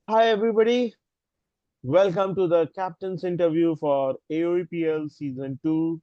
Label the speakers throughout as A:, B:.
A: Hi, everybody. Welcome to the captain's interview for AOEPL Season 2.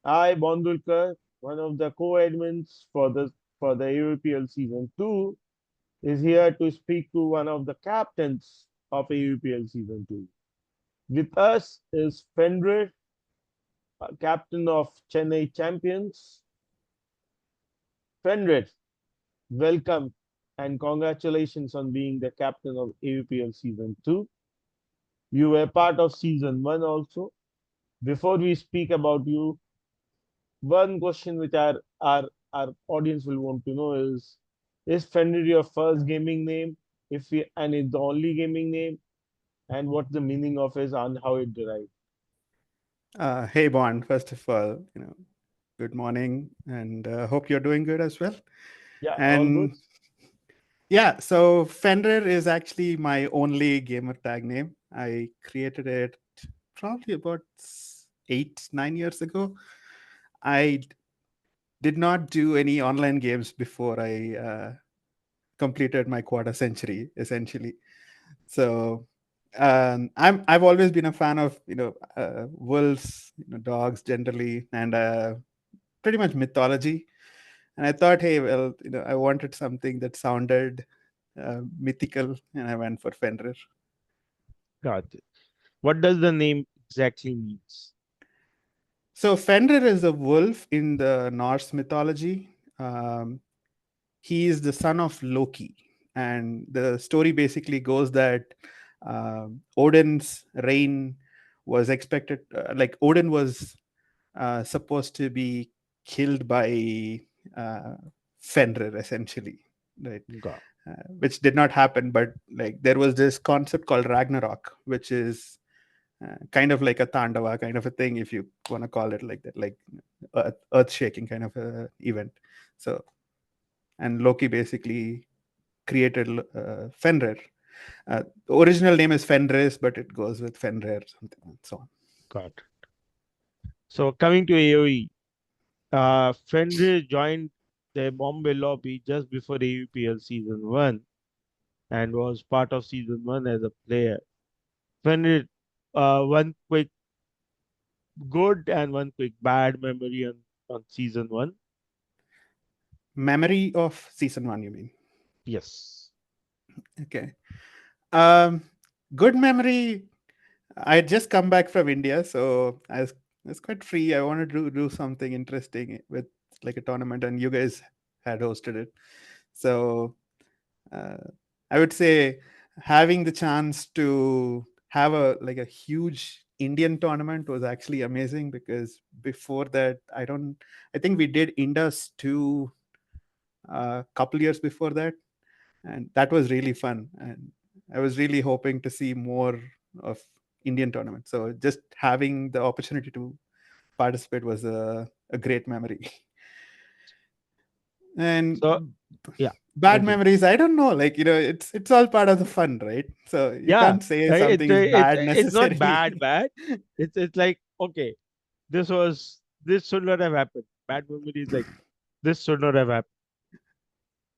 A: I, Bondulkar, one of the co-admins for the AOEPL Season 2, is here to speak to one of the captains of AOEPL Season 2. With us is Fenrir, captain of Chennai Champions. Fenrir, welcome and congratulations on being the captain of AOEPL Season 2. You were part of Season 1 also. Before we speak about you, one question which our audience will want to know is Fenrir your first gaming name? If we, and it's the only gaming name, and what the meaning of it and how it derived?
B: Hey, Bond. First of all, good morning, and hope you're doing good as well.
A: Yeah, all good.
B: And yeah, so Fenrir is actually my only gamer tag name. I created it probably about 8, 9 years ago. I did not do any online games before I completed my quarter century, essentially. So I've always been a fan of wolves, dogs generally, and pretty much mythology. And I thought, hey, well, I wanted something that sounded mythical, and I went for Fenrir.
A: Got it. What does the name exactly means?
B: So Fenrir is a wolf in the Norse mythology. Um, he is the son of Loki, and the story basically goes that Odin's reign was expected, like Odin was supposed to be killed by uh, Fenrir, essentially, right?
A: Got
B: Which did not happen. But like there was this concept called Ragnarok, which is kind of like a Tandava kind of a thing, if you want to call it like that, like earth shaking kind of a event. So, and Loki basically created Fenrir. The original name is Fenris, but it goes with Fenrir, something and so on.
A: got. So coming to AOE, Fenrir joined the Bombay lobby just before AUPL season 1 and was part of season 1 as a player. Fenrir, one quick good and one quick bad memory on season 1.
B: Memory of season one, you mean?
A: Yes.
B: Okay. Um, Good memory. I had just come back from India, so I was quite free. I wanted to do something interesting with like a tournament, and you guys had hosted it. So uh, I would say having the chance to have a huge Indian tournament was actually amazing, because before that, I think we did Indus 2 a couple years before that, and that was really fun. And I was really hoping to see more of Indian tournaments. So just having the opportunity to participate was a great memory.
A: So,
B: And
A: yeah,
B: bad
A: continue.
B: memories, I don't know, like it's all part of the fun, right? So you
A: Yeah,
B: can't say
A: it's
B: something is
A: it's
B: bad
A: it's not
B: necessarily.
A: bad. It's like, okay, this should not have happened. Bad memory is like this should not have happened.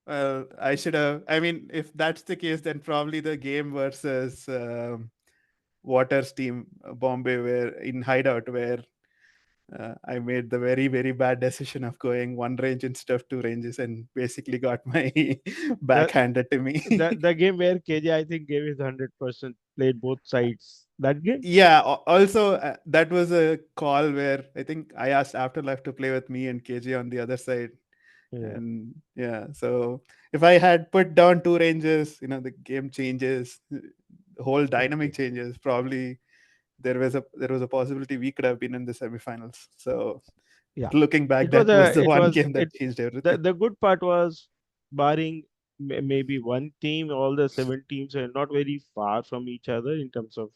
B: Well, I mean, if that's the case, then probably the game versus Waters team, Bombay, where in Hideout, where I made the very, very bad decision of going one range instead of two ranges, and basically got my
A: The
B: backhanded to me.
A: the game where KJ I think gave his 100%, played both sides. That game.
B: Yeah. Also, that was a call where I think I asked Afterlife to play with me and KJ on the other side.
A: Yeah.
B: And yeah, so if I had put down two ranges, the game changes, the whole dynamic
A: Okay.
B: changes. Probably there was a possibility we could have been in the semifinals. So
A: Yeah.
B: looking back,
A: It was
B: that was
A: a
B: the
A: it
B: one
A: was
B: game
A: it
B: that changed
A: the
B: everything.
A: the good part was barring maybe one team, all the seven teams are not very far from each other in terms of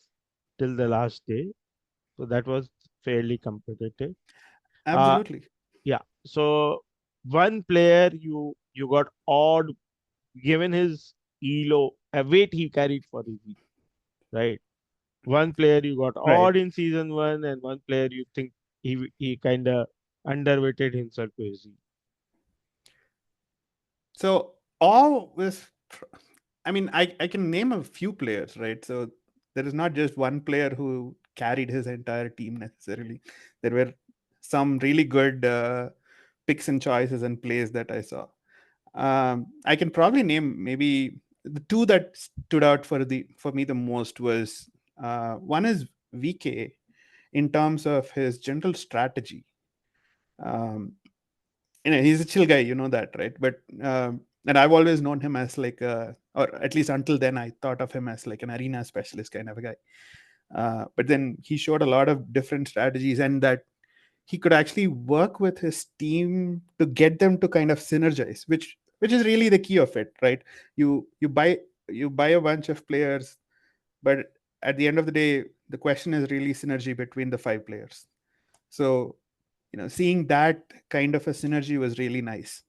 A: till the last day. So that was fairly competitive. Uh
B: Absolutely.
A: yeah. So one player you got odd given his elo, a weight he carried for his elo, right? One player you got
B: Right.
A: odd in season 1, and one player you think he kind of underweighted himself to his elo.
B: So all was, I mean, I can name a few players, right? So there is not just one player who carried his entire team necessarily. There were some really good picks and choices and plays that I saw. I can probably name maybe the two that stood out for me the most was one is VK in terms of his general strategy. Um, he's a chill guy, you know that, right? But and I've always known him as like or at least until then I thought of him as like an arena specialist kind of a guy. But then he showed a lot of different strategies, and that he could actually work with his team to get them to kind of synergize, which is really the key of it, right? You buy a bunch of players, but at the end of the day, the question is really synergy between the five players. So seeing that kind of a synergy was really nice.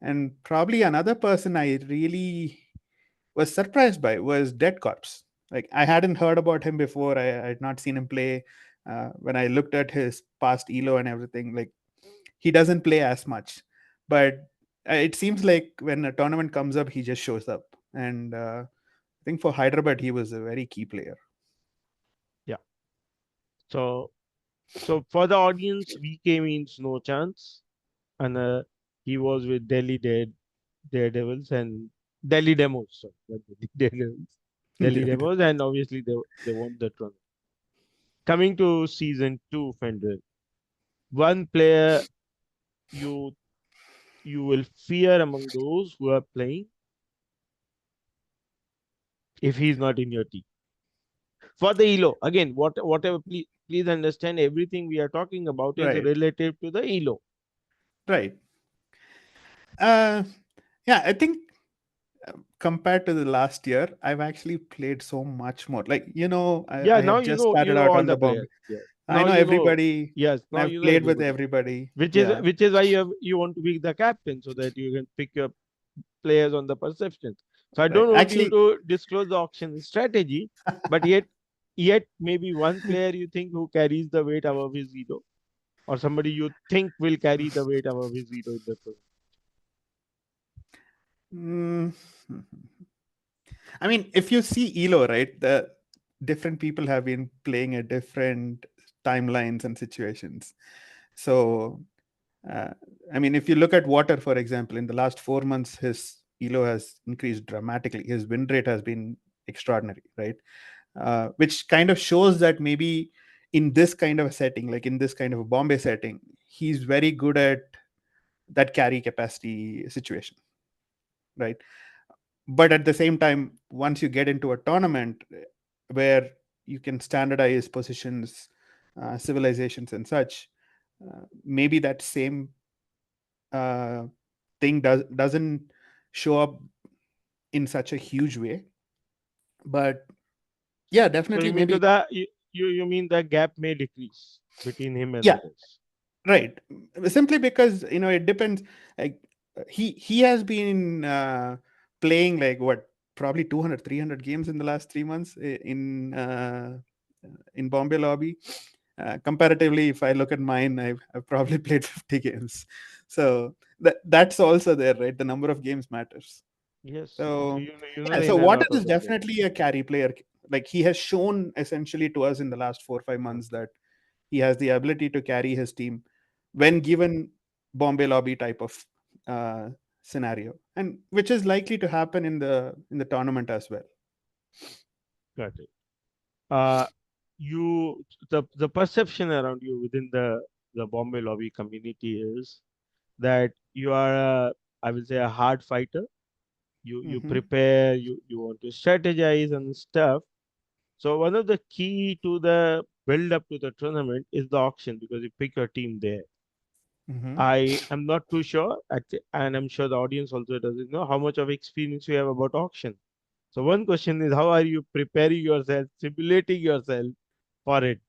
B: And probably another person I really was surprised by was Dead Corpse. Like, I hadn't heard about him before. I had not seen him play. When I looked at his past elo and everything, like, he doesn't play as much, but it seems like when a tournament comes up, he just shows up. And I think for Hyderabad, he was a very key player.
A: Yeah. So so for the audience, VK means no chance, and he was with Daredevils and Delhi Demos. Sorry, not Delhi Daredevils, Delhi Demos, and obviously they won the tournament. Coming to season two, Fender, one player you you will fear among those who are playing if he's not in your team. For the ELO, again, whatever, please understand everything we are talking about is
B: Right,
A: relative to the ELO.
B: right. Uh, yeah, I think compared to the last year, I've actually played so much more. Like, I
A: Yeah, now
B: have just started
A: you know
B: out
A: all
B: on
A: the
B: the bomb.
A: players. Yes.
B: I
A: Now
B: know
A: you know,
B: everybody,
A: yes,
B: and
A: now
B: I've
A: you know
B: played with
A: everybody.
B: everybody.
A: Which is
B: Yeah,
A: which is why you want to be the captain so that you can pick your players on the perception. So I
B: right.
A: don't want you
B: Actually,
A: to disclose the auction strategy, but yet maybe one player you think who carries the weight above his ELO, or somebody you think will carry the weight above his ELO in the tournament.
B: mm, I mean, if you see Elo, right, the different people have been playing at different timelines and situations. So, uh, I mean, if you look at Water, for example, in the last 4 months, his Elo has increased dramatically. His win rate has been extraordinary, right? Which kind of shows that maybe in this kind of a setting, like in this kind of a Bombay setting, he's very good at that carry capacity situation, right? But at the same time, once you get into a tournament where you can standardize positions, civilizations, and such, maybe that same uh, thing doesn't show up in such a huge way. But yeah,
A: So
B: definitely,
A: you mean to
B: maybe.
A: you mean the gap may decrease between him and
B: Yeah,
A: others.
B: right. Simply because it depends. Like, he has been playing like what, probably 200, 300 games in the last 3 months in Bombay lobby. Comparatively, if I look at mine, I've probably played 50 games. So that's also there, right? The number of games matters.
A: Yes. So
B: So
A: you know
B: yeah,
A: the
B: so
A: in and
B: Water
A: out of
B: is
A: the game.
B: definitely a carry player. Like, he has shown essentially to us in the last 4 or 5 months
A: Okay.
B: that he has the ability to carry his team when given Bombay lobby type of uh, scenario, and which is likely to happen in the tournament as well.
A: Got it. Uh, you the perception around you within the Bombay lobby community is that you are I will say a hard fighter. You
B: Hmm.
A: prepare, you want to strategize and stuff. So one of the key to the build up to the tournament is the auction because you pick your team there.
B: Hmm.
A: I am not too sure, and I'm sure the audience also doesn't know how much of experience you have about auction. So one question is, how are you preparing yourself, simulating yourself for it?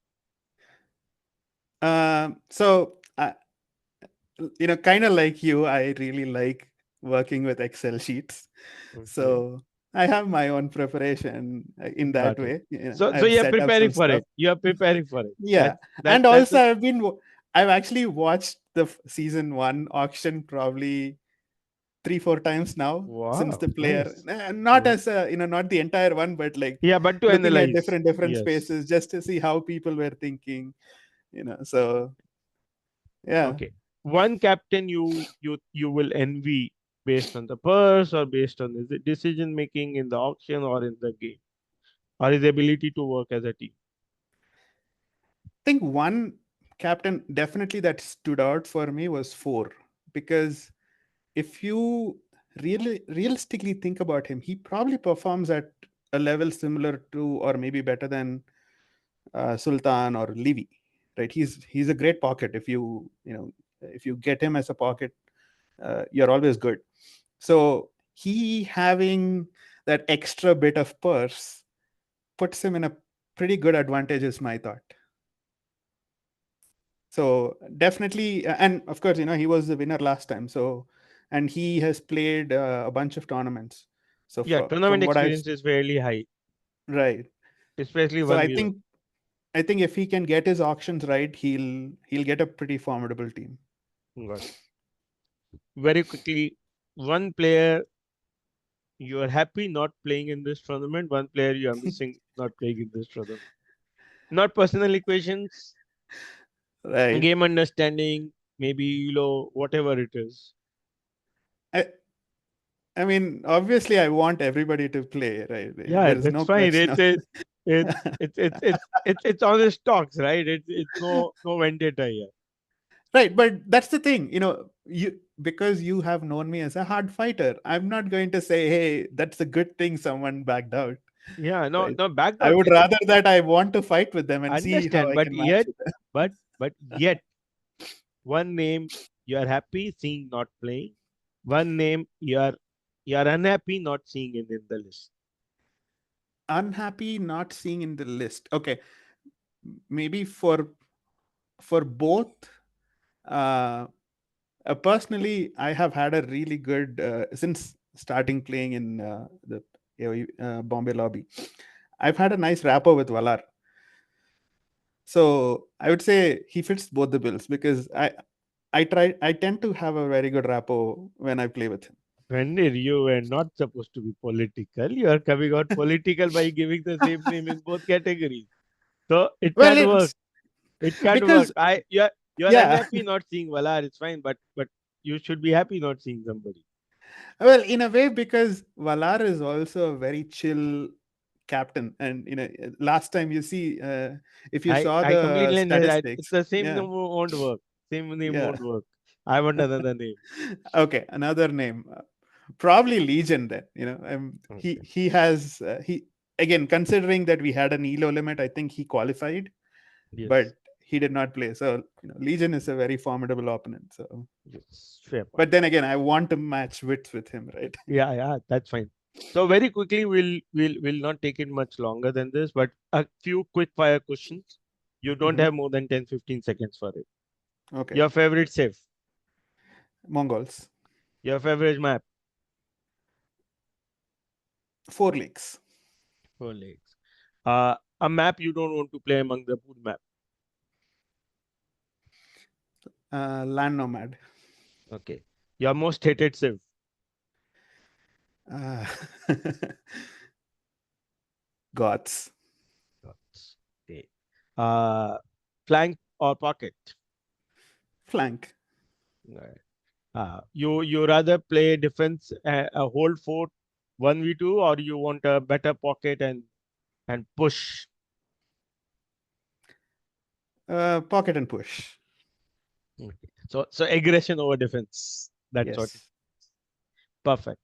B: So kind of like you, I really like working with Excel sheets.
A: Okay,
B: So I have my own preparation in that
A: got it.
B: way.
A: So
B: I've
A: you're
B: set up some
A: preparing for
B: stuff.
A: it. You're preparing for it.
B: Yeah, and
A: That's
B: also
A: the
B: I've actually watched the season one auction probably three, four times now since
A: Wow,
B: the player,
A: nice.
B: not
A: Mhm.
B: as a, not the entire one, but like
A: Yeah, but to
B: looking at
A: analyze.
B: different
A: Yes.
B: spaces just to see how people were thinking. So yeah.
A: Okay. One captain you will envy based on the purse or based on his decision making in the auction or in the game or his ability to work as a team.
B: I think one captain definitely that stood out for me was four, because if you really realistically think about him, he probably performs at a level similar to or maybe better than Sultan or Levy, right? He's a great pocket. If you get him as a pocket, you're always good. So he having that extra bit of purse puts him in a pretty good advantage, is my thought. So definitely, and of course, he was the winner last time. So, and he has played a bunch of tournaments. So
A: Yeah,
B: from
A: tournament
B: what I've
A: experience is fairly high,
B: right,
A: especially
B: so
A: one v one.
B: I think if he can get his auctions right, he'll get a pretty formidable team.
A: Got it. Very quickly, one player you are happy not playing in this tournament, one player you are missing not playing in this tournament. Not personal equations,
B: Right.
A: game understanding, maybe whatever it is.
B: I I mean, obviously, I want everybody to play. Right.
A: Yeah,
B: There is
A: that's
B: no
A: fine.
B: question of
A: It's it's honest talks, right? It's no vendetta here.
B: right. But that's the thing. You because you have known me as a hard fighter. I'm not going to say, hey, that's a good thing someone backed out.
A: Yeah, no,
B: Right.
A: no, backed
B: I
A: out.
B: would rather that I want to fight with them and see how
A: Understand,
B: I can match with them.
A: but yet, one name you are happy seeing not playing, one name you are unhappy not seeing in the list.
B: Unhappy not seeing in the list. Okay, maybe for both. Uh, Personally, I have had a really good since starting playing in the AOE, Bombay lobby. I've had a nice rapport with Valar, so I would say he fits both the bills because I tend to have a very good rapport when I play with him.
A: Randir, you were not supposed to be political. You are coming out political by giving the same name in both categories. So it
B: Well,
A: can't work.
B: it's
A: It can't work.
B: because
A: You are
B: yeah.
A: unhappy not seeing Valar. It's fine, but you should be happy not seeing somebody.
B: Well, in a way, because Valar is also a very chill captain, and last time you see, if you saw
A: I
B: the
A: completely understand. It's
B: statistics,
A: the same
B: yeah,
A: name won't work. Same name
B: yeah.
A: won't work. I want another name.
B: Okay, another name, probably Legion. Then
A: Okay.
B: he has he again, considering that we had an elo limit, I think he qualified,
A: Yes.
B: but he did not play. So Legion is a very formidable opponent. So,
A: Yes. Fair point.
B: but then again, I want to match wits with him, right?
A: Yeah, yeah, that's fine. So very quickly, we'll not take it much longer than this, but a few quick fire questions. You don't
B: Hmm.
A: have more than 10-15 seconds for it.
B: Okay,
A: Your favorite safe,
B: Mongols,
A: your favorite map,
B: 4 leagues.
A: four legs. A map you don't want to play among the pool map.
B: Land Nomad.
A: Okay. Your most hated safe,
B: Uh, Goths.
A: Gods. Okay. Uh, flank or pocket.
B: Flank.
A: Right. You rather play defense, a hold fort 1v2, or you want a better pocket and push.
B: Pocket and push.
A: Okay. So aggression over defense. That's what.
B: Yes.
A: Perfect.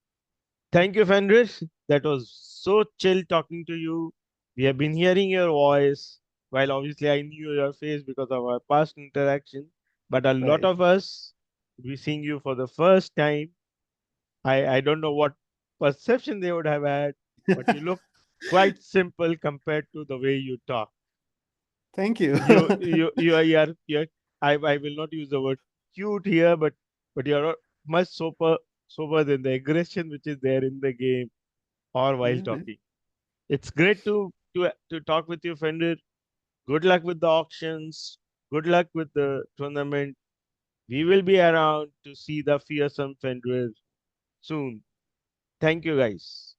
A: Thank you, Fenris. That was so chill talking to you. We have been hearing your voice. While obviously I knew your face because of our past interaction, but a lot
B: Right.
A: of us we seeing you for the first time. I don't know what perception they would have had, but you look quite simple compared to the way you talk.
B: Thank you.
A: You are I will not use the word cute here, but you're much sober than the aggression which is there in the game or while
B: Yeah.
A: talking. It's great to talk with you, Fender. Good luck with the auctions. Good luck with the tournament. We will be around to see the fearsome Fenrir. soon. Thank you, guys.